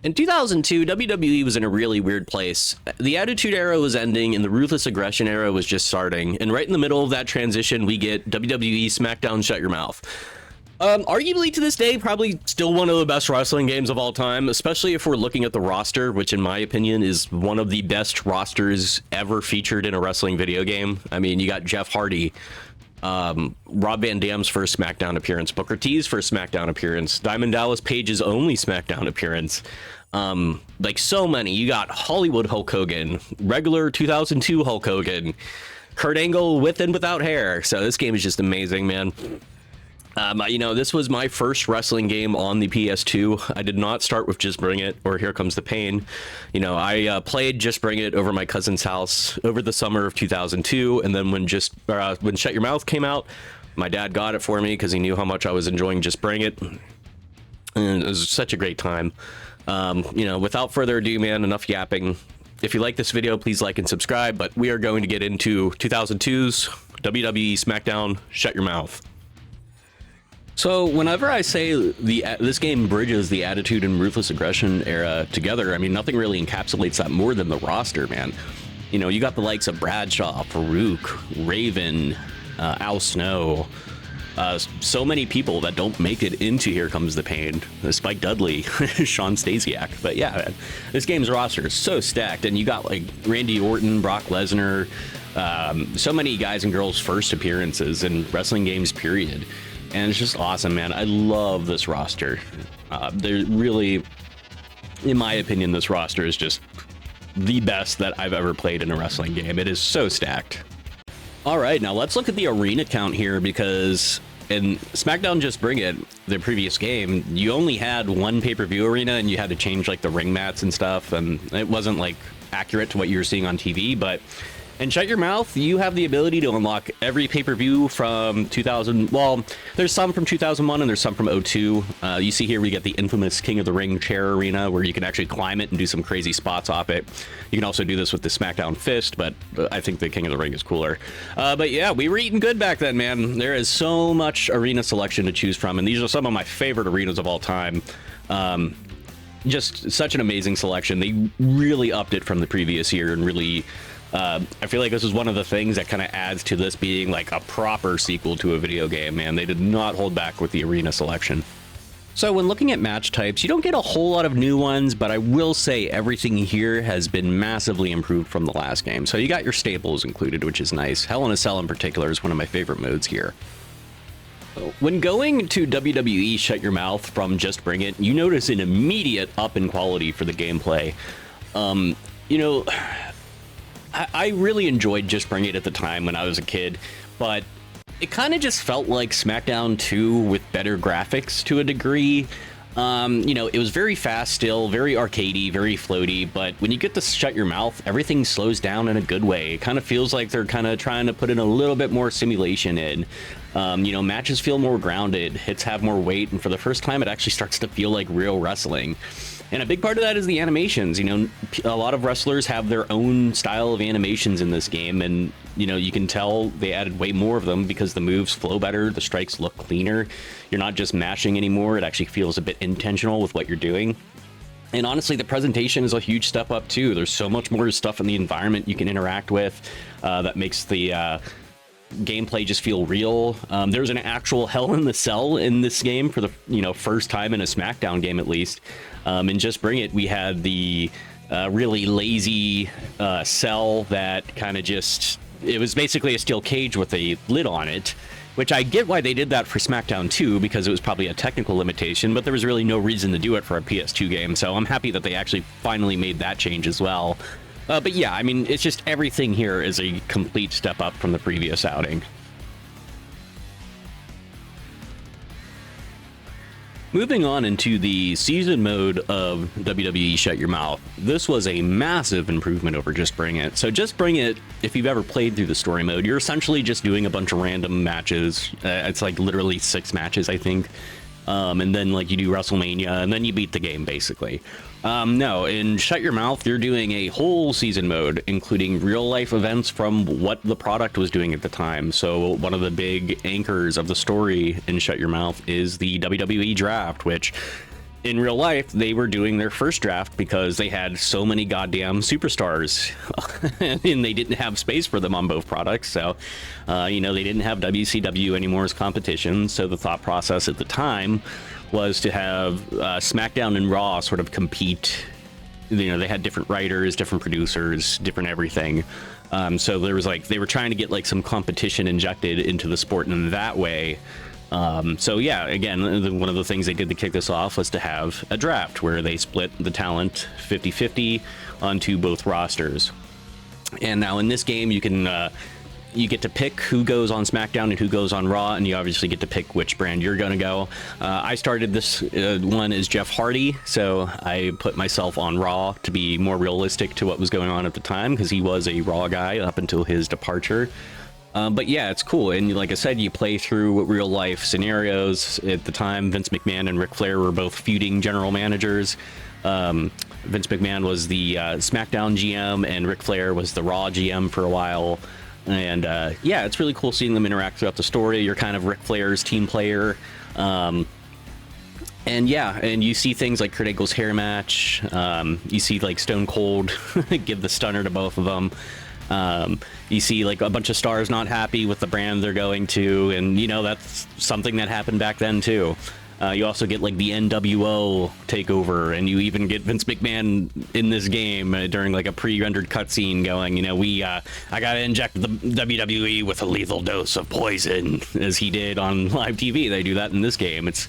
In 2002, WWE was in a really weird place. The Attitude Era was ending and the Ruthless Aggression Era was just starting. And right in the middle of that transition, we get WWE SmackDown Shut Your Mouth. Arguably to this day, probably still one of the best wrestling games of all time, especially if we're looking at the roster, which in my opinion is one of the best rosters ever featured in a wrestling video game. I mean, you got Jeff Hardy, Rob Van Dam's first SmackDown appearance, Booker T's first SmackDown appearance, Diamond Dallas Page's only SmackDown appearance. Like so many. You got Hollywood Hulk Hogan, regular 2002 Hulk Hogan, Kurt Angle with and without hair. So this game is just amazing, man. This was my first wrestling game on the PS2. I did not start with Just Bring It or Here Comes the Pain. I played Just Bring It over my cousin's house over the summer of 2002, and then when Shut Your Mouth came out, my dad got it for me because he knew how much I was enjoying Just Bring It, and it was such a great time. Without further ado, man, enough yapping. If you like this video, please like and subscribe, but we are going to get into 2002's WWE SmackDown Shut Your Mouth. So whenever I say this game bridges the Attitude and Ruthless Aggression era together, I mean, nothing really encapsulates that more than the roster, man. You got the likes of Bradshaw, Farouk, Raven, Al Snow, so many people that don't make it into Here Comes the Pain. Spike Dudley, Sean Stasiak. But yeah, man, this game's roster is so stacked, and you got like Randy Orton, Brock Lesnar, so many guys and girls' first appearances in wrestling games, period. And it's just awesome, man. I love this roster. They're really, in my opinion, this roster is just the best that I've ever played in a wrestling game. It is so stacked. All right, now let's look at the arena count here, because in SmackDown Just Bring It, the previous game, you only had one pay-per-view arena and you had to change like the ring mats and stuff, and it wasn't like accurate to what you were seeing on TV. But in Shut Your Mouth, you have the ability to unlock every pay-per-view from 2000. Well, there's some from 2001 and there's some from 02. You see here we get the infamous King of the Ring chair arena where you can actually climb it and do some crazy spots off it. You can also do this with the SmackDown Fist, but I think the King of the Ring is cooler. But yeah, we were eating good back then, man. There is so much arena selection to choose from, and these are some of my favorite arenas of all time. Just such an amazing selection. They really upped it from the previous year, and really I feel like this is one of the things that kind of adds to this being like a proper sequel to a video game, man. They did not hold back with the arena selection. So when looking at match types, you don't get a whole lot of new ones, but I will say everything here has been massively improved from the last game. So you got your staples included, which is nice. Hell in a Cell in particular is one of my favorite modes here. When going to WWE Shut Your Mouth from Just Bring It, you notice an immediate up in quality for the gameplay. I really enjoyed Just Bring It at the time when I was a kid, but it kind of just felt like SmackDown 2 with better graphics to a degree. It was very fast still, very arcadey, very floaty, but when you get to Shut Your Mouth, everything slows down in a good way. It kind of feels like they're kind of trying to put in a little bit more simulation in. Matches feel more grounded, hits have more weight, and for the first time, it actually starts to feel like real wrestling. And a big part of that is the animations. A lot of wrestlers have their own style of animations in this game, and you can tell they added way more of them because the moves flow better, the strikes look cleaner. You're not just mashing anymore. It actually feels a bit intentional with what you're doing. And honestly, the presentation is a huge step up too. There's so much more stuff in the environment you can interact with that makes the gameplay just feel real. There's an actual Hell in the Cell in this game for the first time in a SmackDown game, at least. And Just Bring It, we had the really lazy cell that kind of it was basically a steel cage with a lid on it, which I get why they did that for SmackDown 2, because it was probably a technical limitation, but there was really no reason to do it for a PS2 game. So I'm happy that they actually finally made that change as well. But yeah, I mean, it's just everything here is a complete step up from the previous outing. Moving on into the season mode of WWE Shut Your Mouth, this was a massive improvement over Just Bring It. So Just Bring It, if you've ever played through the story mode, you're essentially just doing a bunch of random matches. It's like literally 6 matches, I think. And then like you do WrestleMania, and then you beat the game, basically. No, in Shut Your Mouth, you're doing a whole season mode, including real-life events from what the product was doing at the time. So one of the big anchors of the story in Shut Your Mouth is the WWE Draft, which in real life, they were doing their first draft because they had so many goddamn superstars and they didn't have space for them on both products. So, you know, they didn't have WCW anymore as competition. So the thought process at the time was to have SmackDown and Raw sort of compete. You know, they had different writers, different producers, different everything. So there was like, they were trying to get like some competition injected into the sport in that way. So yeah, again, one of the things they did to kick this off was to have a draft where they split the talent 50-50 onto both rosters. And now in this game, you can you get to pick who goes on SmackDown and who goes on Raw, and you obviously get to pick which brand you're going to go. I started this one as Jeff Hardy, so I put myself on Raw to be more realistic to what was going on at the time, because he was a Raw guy up until his departure. But yeah, it's cool. And like I said, you play through real life scenarios. At the time, Vince McMahon and Ric Flair were both feuding general managers. Vince McMahon was the SmackDown GM and Ric Flair was the Raw GM for a while. And yeah, it's really cool seeing them interact throughout the story. You're kind of Ric Flair's team player. And yeah, and you see things like Kurt Angle's hair match. You see like Stone Cold give the stunner to both of them. You see like a bunch of stars not happy with the brand they're going to, and you know, that's something that happened back then too. You also get like the NWO takeover, and you even get Vince McMahon in this game during like a pre-rendered cutscene going, you know, I gotta inject the WWE with a lethal dose of poison, as he did on live TV. They do that in this game. It's,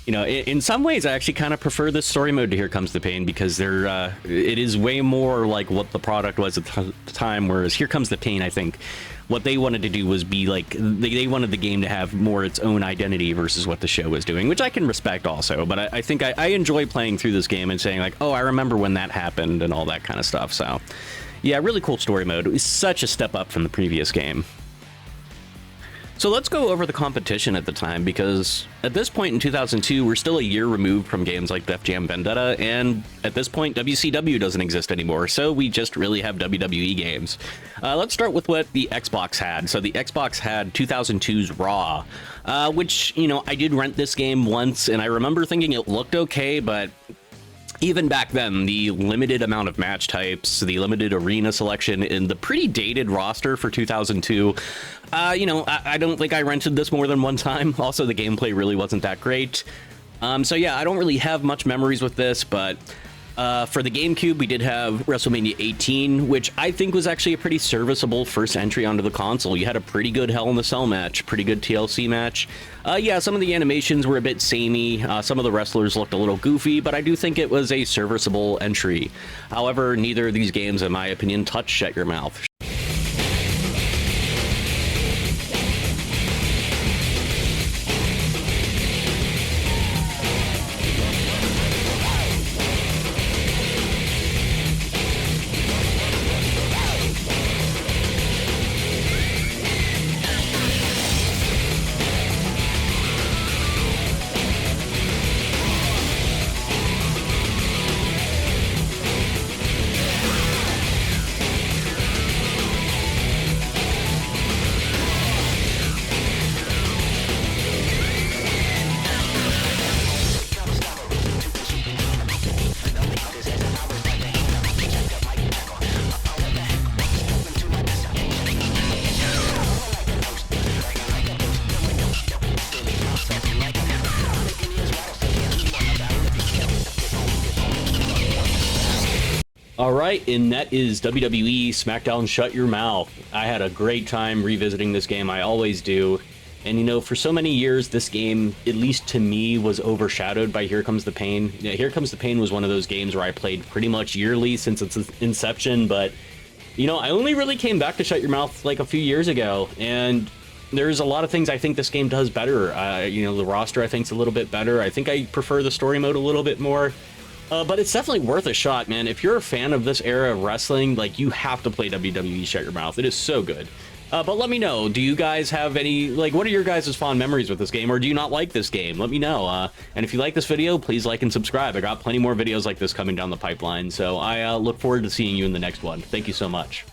you know, in some ways, I actually kind of prefer this story mode to Here Comes the Pain, because it is way more like what the product was at the time, whereas Here Comes the Pain, I think, what they wanted to do was be like, they wanted the game to have more its own identity versus what the show was doing, which I can respect also. But I think I enjoy playing through this game and saying like, oh, I remember when that happened and all that kind of stuff. So yeah, really cool story mode. It was such a step up from the previous game. So let's go over the competition at the time, because at this point in 2002, we're still a year removed from games like Def Jam Vendetta, and at this point, WCW doesn't exist anymore, so we just really have WWE games. Let's start with what the Xbox had. So the Xbox had 2002's Raw, which, you know, I did rent this game once, and I remember thinking it looked okay, but even back then, the limited amount of match types, the limited arena selection, and the pretty dated roster for 2002, you know, I don't think I rented this more than one time. Also, the gameplay really wasn't that great. So yeah, I don't really have much memories with this, but for the GameCube, we did have WrestleMania 18, which I think was actually a pretty serviceable first entry onto the console. You had a pretty good Hell in the Cell match, pretty good TLC match. Yeah, some of the animations were a bit samey. Some of the wrestlers looked a little goofy, but I do think it was a serviceable entry. However, neither of these games, in my opinion, touch Shut Your Mouth. Alright, and that is WWE SmackDown Shut Your Mouth. I had a great time revisiting this game, I always do. And you know, for so many years, this game, at least to me, was overshadowed by Here Comes the Pain. Yeah, Here Comes the Pain was one of those games where I played pretty much yearly since its inception, but, you know, I only really came back to Shut Your Mouth like a few years ago, and there's a lot of things I think this game does better. You know, the roster I think is a little bit better. I think I prefer the story mode a little bit more. But it's definitely worth a shot, man. If you're a fan of this era of wrestling, like, you have to play WWE Shut Your Mouth. It is so good. But let me know, do you guys have any, like, what are your guys' fond memories with this game, or do you not like this game? Let me know. And if you like this video, please like and subscribe. I got plenty more videos like this coming down the pipeline, so I look forward to seeing you in the next one. Thank you so much.